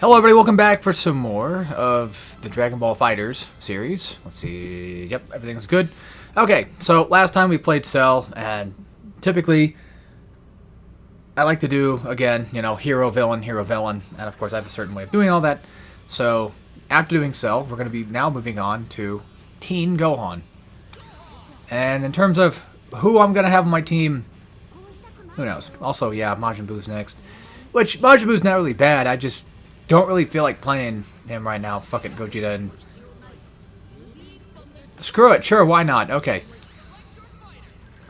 Hello everybody, welcome back for some more of the Dragon Ball Fighterz series. Let's see, yep, everything's good. Okay, so last time we played Cell, and typically I like to do, again, you know, hero, villain, and of course I have a certain way of doing all that. So, after doing Cell, we're going to be now moving on to Teen Gohan. And in terms of who I'm going to have on my team, who knows? Also, yeah, Majin Buu's next. Which, Majin Buu's not really bad, I just don't really feel like playing him right now. Fuck it, Gogeta and... Screw it, sure, why not? Okay.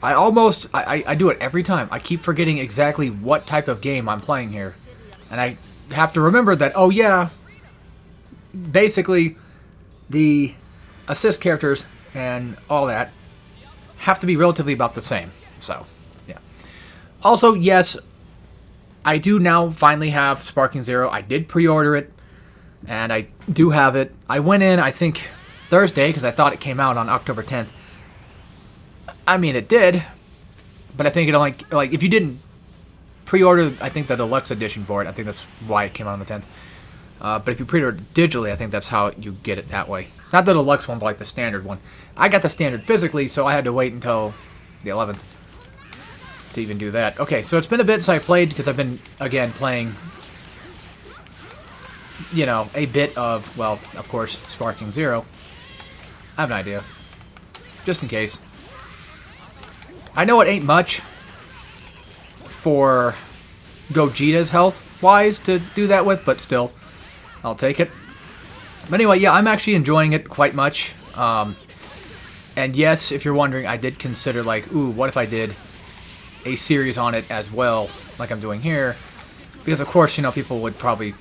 I do it every time. I keep forgetting exactly what type of game I'm playing here. And I have to remember that, oh yeah, basically, the assist characters and all that have to be relatively about the same. So, yeah. Also, yes, I do now finally have Sparking Zero. I did pre-order it, and I do have it. I went in, I think, Thursday, because I thought it came out on October 10th. I mean, it did, but I think it only, like, if you didn't pre-order, I think, the deluxe edition for it, I think that's why it came out on the 10th. But if you pre-order digitally, I think that's how you get it that way. Not the deluxe one, but like the standard one. I got the standard physically, so I had to wait until the 11th. To even do that. Okay, so it's been a bit since I played, because I've been, again, playing, you know, a bit of, well, of course, Sparking Zero. I have an idea. Just in case. I know it ain't much for Gogeta's health-wise to do that with, but still, I'll take it. But anyway, yeah, I'm actually enjoying it quite much. And yes, if you're wondering, I did consider, like, ooh, what if I did a series on it as well, like I'm doing here, because of course, you know, people would probably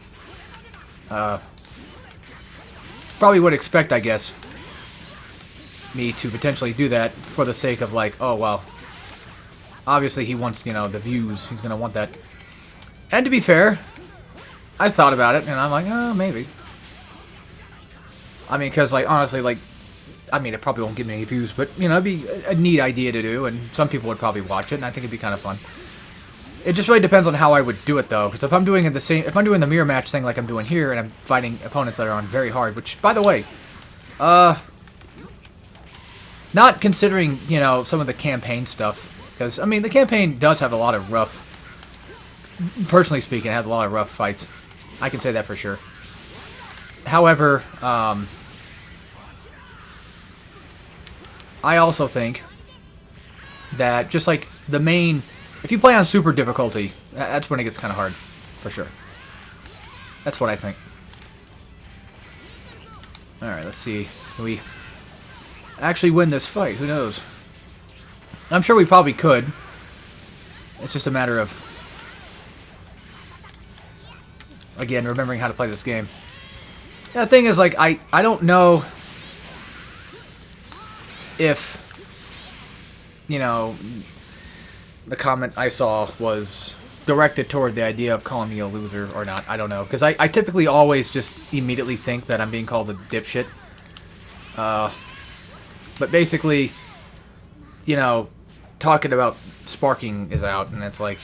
would expect, I guess, me to potentially do that for the sake of, like, oh well, obviously he wants, you know, the views, he's gonna want that. And to be fair, I thought about it, and I'm like, oh, maybe. I mean, because, like, honestly, like, I mean, it probably won't give me any views, but, you know, it'd be a neat idea to do, and some people would probably watch it, and I think it'd be kind of fun. It just really depends on how I would do it, though, because if I'm doing it if I'm doing the mirror match thing like I'm doing here, and I'm fighting opponents that are on very hard, which, by the way, not considering, you know, some of the campaign stuff, because, I mean, the campaign does have a lot of rough, personally speaking, it has a lot of rough fights. I can say that for sure. However, I also think that just like the main, if you play on super difficulty, that's when it gets kind of hard, for sure. That's what I think. Alright, let's see. Can we actually win this fight? Who knows? I'm sure we probably could. It's just a matter of, again, remembering how to play this game. Yeah, the thing is, like, I don't know if, you know, the comment I saw was directed toward the idea of calling me a loser or not. I don't know. Because I typically always just immediately think that I'm being called a dipshit. But basically, you know, talking about Sparking is out, and it's like,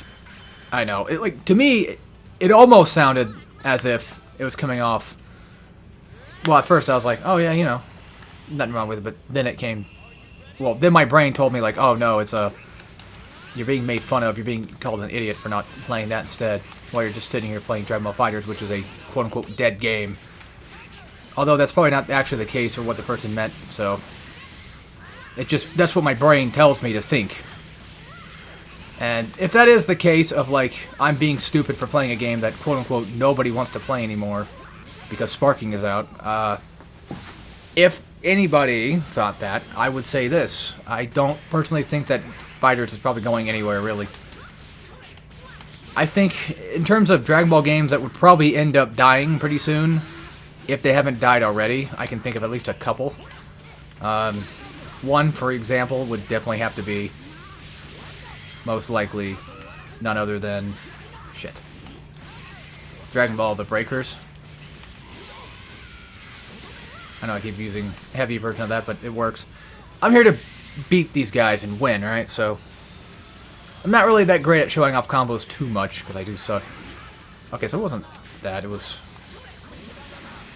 I know. It, like, to me, it almost sounded as if it was coming off. Well, at first I was like, oh yeah, you know, nothing wrong with it, but then it came. Well, then my brain told me, like, oh no, it's you're being made fun of, you're being called an idiot for not playing that instead, while you're just sitting here playing Dragon Ball Fighterz, which is a quote-unquote dead game. Although that's probably not actually the case or what the person meant, so it just, that's what my brain tells me to think. And if that is the case of, like, I'm being stupid for playing a game that quote-unquote nobody wants to play anymore because Sparking is out, if anybody thought that, I would say this. I don't personally think that Fighterz is probably going anywhere, really. I think, in terms of Dragon Ball games that would probably end up dying pretty soon, if they haven't died already, I can think of at least a couple. One, for example, would definitely have to be, most likely, none other than, shit, Dragon Ball The Breakers. I know I keep using a heavy version of that, but it works. I'm here to beat these guys and win, right? So I'm not really that great at showing off combos too much, because I do suck. Okay, so it wasn't that. It was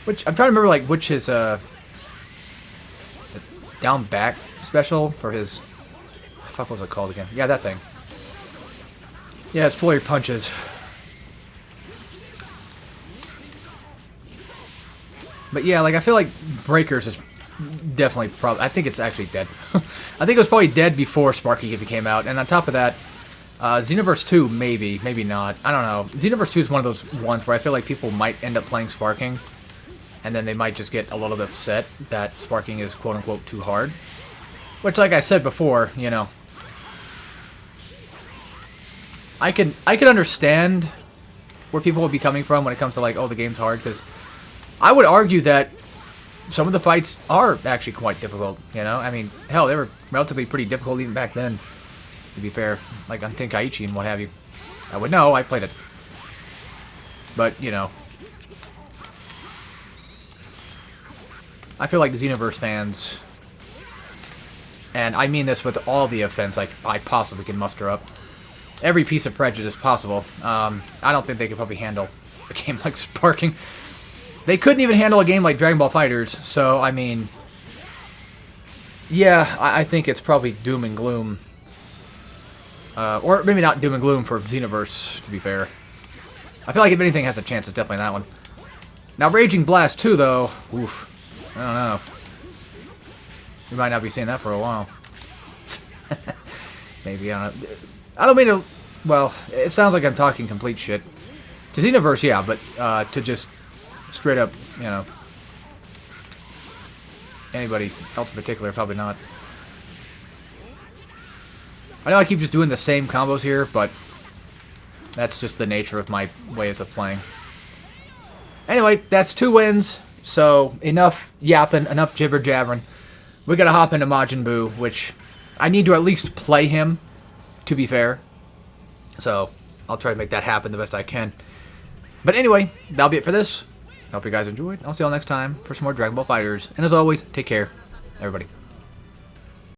Which I'm trying to remember, like, which his the down back special for his. Fuck, what was it called again? Yeah, that thing. Yeah, it's flurry punches. But yeah, like I feel like Breakers is definitely probably. I think it's actually dead. I think it was probably dead before Sparking if it came out, and on top of that. Xenoverse 2, maybe not. I don't know. Xenoverse 2 is one of those ones where I feel like people might end up playing Sparking, and then they might just get a little bit upset that Sparking is quote-unquote too hard. Which, like I said before, you know, I can understand where people would be coming from when it comes to, like, oh, the game's hard, because I would argue that some of the fights are actually quite difficult, you know? I mean, hell, they were relatively pretty difficult even back then. To be fair, like on Tenkaichi and what have you. I would know, I played it. But, you know. I feel like the Xenoverse fans, and I mean this with all the offense I possibly can muster up, every piece of prejudice possible, I don't think they could probably handle a game like Sparking. They couldn't even handle a game like Dragon Ball Fighterz, so, I mean, yeah, I think it's probably doom and gloom. Or maybe not doom and gloom for Xenoverse, to be fair. I feel like if anything has a chance, it's definitely that one. Now, Raging Blast 2, though, oof, I don't know. We might not be seeing that for a while. Maybe, I don't know. I don't mean to, well, it sounds like I'm talking complete shit. To Xenoverse, yeah, but to just straight up, you know, anybody else in particular, probably not. I know I keep just doing the same combos here, but that's just the nature of my ways of playing. Anyway, that's 2 wins, so enough yapping, enough jibber-jabbering. We gotta hop into Majin Buu, which I need to at least play him, to be fair. So, I'll try to make that happen the best I can. But anyway, that'll be it for this. I hope you guys enjoyed. I'll see y'all next time for some more Dragon Ball Fighterz. And as always, take care, everybody.